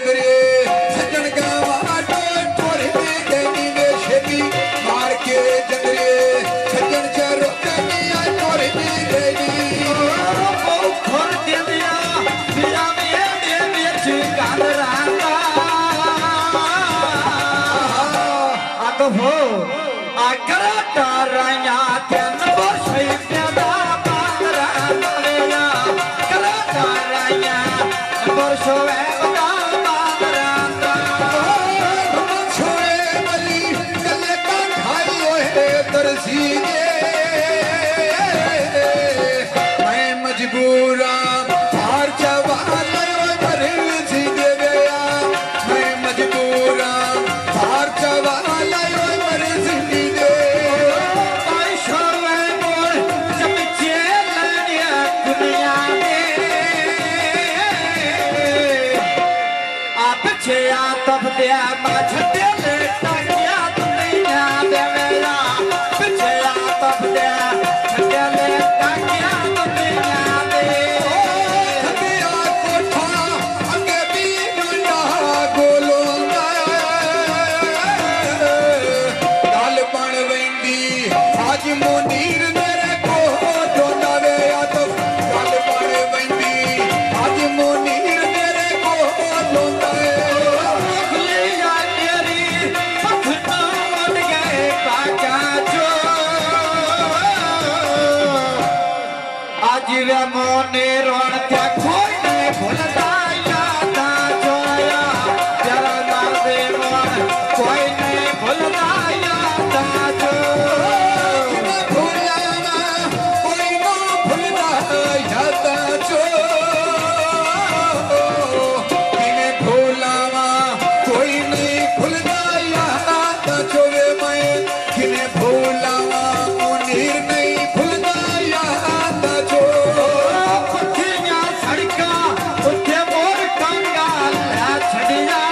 चंद्रे सजन गावा टोरे गनी वे शेती मार के चंद्रे सजन चरो गनी टोरे गनी खोर दे दिया दिया में दे बेच काल राता आग हो आकर डराया तन बरसई प्यादा बारा मेरा कर डराया बरसवे बता बारा छोड़े मली कले का खाई ओए तरसी दे मैं मजबूरा हार चवाल मरे सी दे गया मैं मजबूरा हार चवाल मरे सी दे बरसवे मोर जब चेलनिया दुनिया आप छया तब दिया माझते ले टकिया दुनिया दे मेरा छया तब दिया छते ले टकिया दुनिया दे हदिया कोठा अंगे भी डंडा गोलूंगा गाल बन वेंदी आज मुनीर मेरे को डोंडा वे तो गाल बन वेंदी आज मुनीर मेरे को डोंडा खुलिया तेरी पखना उड़ गए काका जो आज वे मोने रोण त्या कोई नहीं भूलता यादा जोया प्यारा नाल दे मोन कोई नहीं भूलता यादा जो भूला ना कोई ना भूलता यादा जो किने भूलावा कोई नहीं भूलता यादा जो वे मैं किने भूलावा मुनीर नहीं भूलता यादा जो पथिया सड़का उठे मोर कांगा ला छड़िया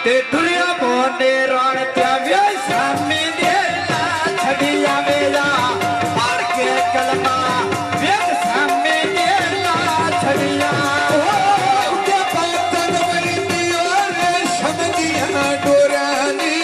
ते दुनिया मोने रण त्याव्या सामी दे ला छड़िया मेरा मार के कलमा वेद सामी दे ला छड़िया उठे पातन वैंदी और शमदिया डोरानी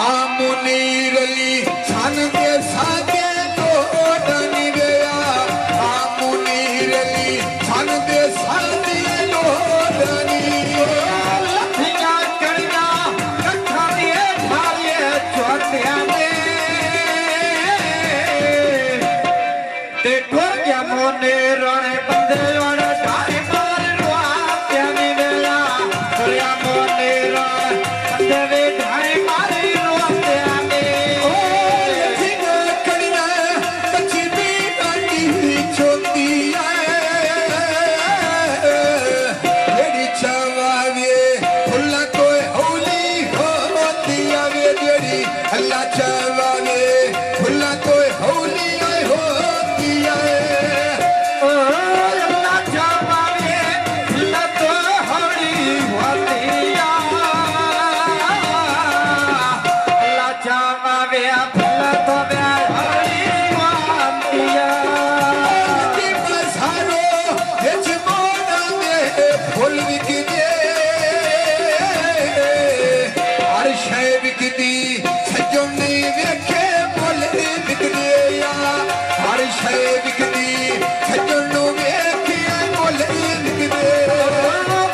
आ मुनीर अली छन के सागे लोडनी गया आ मुनीर अली छन के सागे लोडनी लथिया कड़िया कट्ठा दिए ढालिए चोटिया दे ते ठोर गया मोने रोने बंदे रोने ढाई मार रुआ त्यानी मेला ठोरिया मोने रोने बंदे वे ढाई मार रुआ त्यानी लथिया कड़िया कच्ची भी डांडी छोटी जेड़ी चवावे फुल्ला कोई हौली होती आवे जेड़ी अल्लाह चवावे फुल्ला कोई हौली होती आए ओ अल्लाह जमावे फुल्ला तो हौली होतिया अल्लाह जमावे फुल्ला तो हौली होतिया की बसारो हेच मोना में फुल विकदे हर शय विकदी सजो नहीं वेखे फुल विकदे या हर शय विकदी सजो नु वेखे फुल विकदे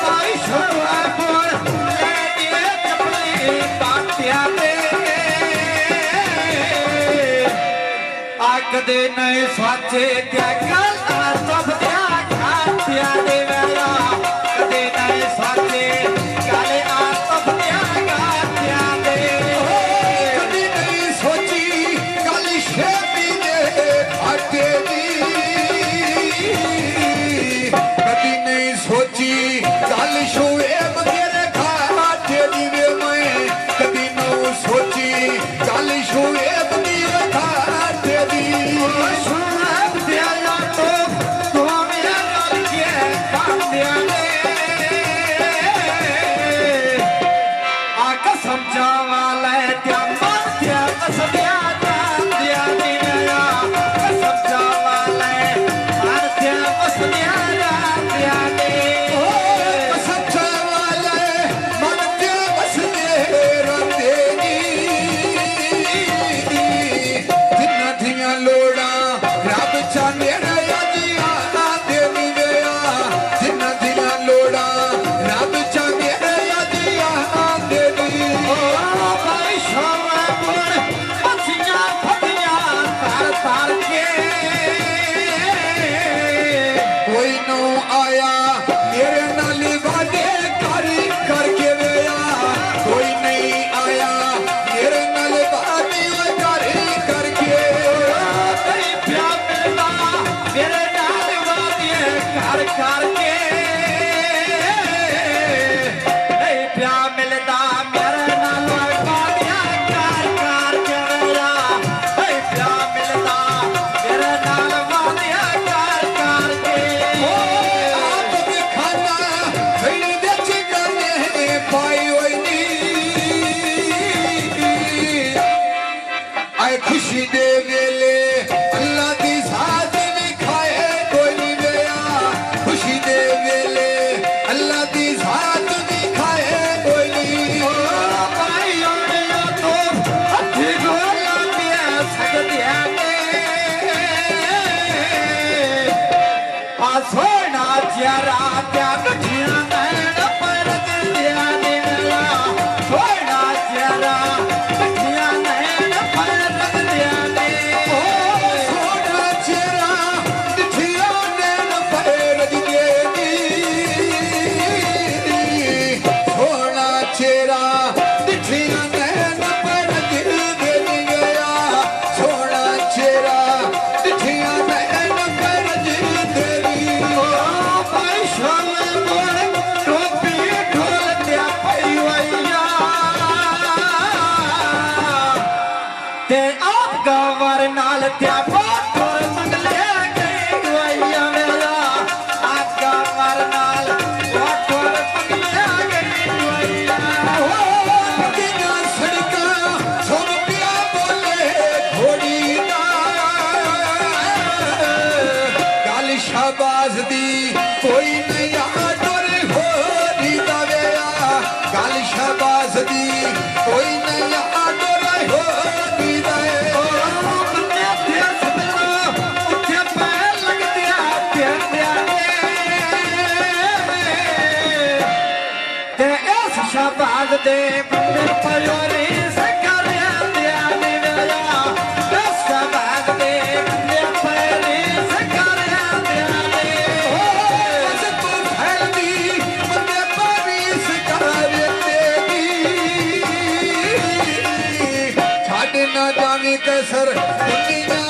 भाई छोड़ा बोल ले दिए चपली पाटिया दे आग दे नहीं स्वाचे क्या गल सब त्या खातिया दे मेरा कदे नहीं स्वाचे काले आ सब त्या खातिया दे कदी नहीं सोची कल शेपी दे घाटे दी कदी नहीं सोची कल शुएब तेरे घाटे दी वे मैं कदी न सोची कल शुएब तेरे घाटे दी सुन दिया तो सोना चेहरा त्या कठिया नैन पर दिया दिला सोना चेहरा कठिया नैन पर दिया दे सोना चेहरा दिठिया नैन पैर देगी सोना चेहरा दिठिया नैन पैर दे गया सोना चेहरा दिठिया नैन पैर दे भाई शामिल बोल टोपी ढोल त्या पैवैया ते आप गवर नाल त्या ढोल मंगले गई दुआइया मेरा आप गवर नाल ढोल मंगले गई दुआइया किया सड़का सुन पिया बोले घोड़ी दा गल शाबाज दी कोई नया डोर हो दी दवेया गल शाबाज दी कोई नया डोर हो दी दे बंदे फिर सदरो उठे पैर लग दिया फिर दिया ते इस शाबाज दे बंदे पयोरी से कर दिया मेरा इस शाबाज दे बंदे पयोरी से कर दिया बस तू फैलदी बंदे पानी सिकार देगी छाड़ ना जाने कैसर दुनिया